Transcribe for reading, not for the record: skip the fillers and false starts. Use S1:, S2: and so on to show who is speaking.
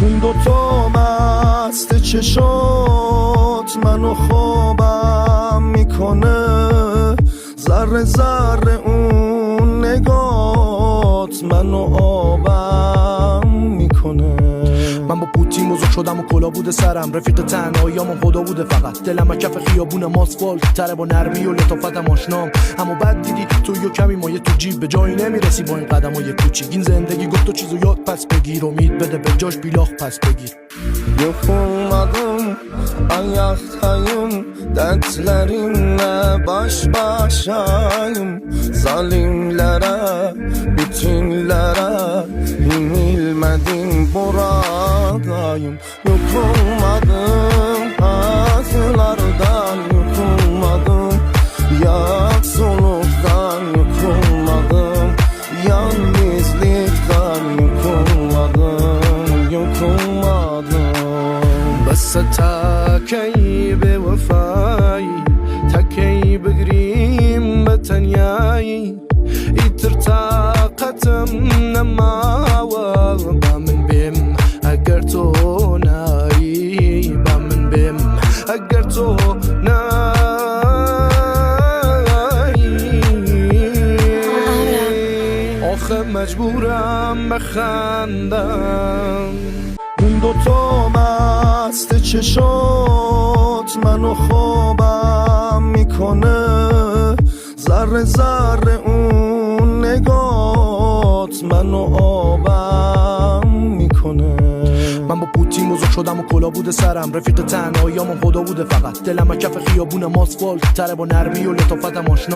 S1: اون دوتا مست چشات منو خوابم میکنه، ذره ذره اون نگات منو آبم میکنه. من با پوتین بزرگ شدم و کلا بوده سرم، رفیق تنهاییامون خدا بوده فقط، دلم کف خیابون ماسفالت تره با نرمی و لطافتم آشنام. اما بعد دیدی تو یه کمی مایه تو جیب، به جایی نمیرسی با این قدمای کوچیک. این زندگی گفت تو چیزو یاد پس بگیر، امید بده به جاش بیلاخ پس بگیر.
S2: Yoxulmadım ayaktayım, dertlerinle baş başayım. Zalimlere, bütünlere yenilmedim, buradayım. Yoxulmadım acılardan, yoxulmadım yoksulluktan, yoxulmadım yalnızlıktan, yoxulmadım, yoxulmadım.
S1: بس تاکی به وفایی، تکی بگریم به تنیایی، ایتر طاقتم نماوه با من بیم اگر تو نایی، با من بیم اگر تو نایی. آخه مجبورم بخندم. اون دوتا مست چشات منو خوابم میکنه، ذره ذره اون نگات منو آبم میکنه. من با پوتین بزرگ شدم و کلا بوده سرم، رفیق تنهاییامون خدا بوده فقط، دلم کف خیابون ماسفالت تره با نرمی و لطافتم آشنا.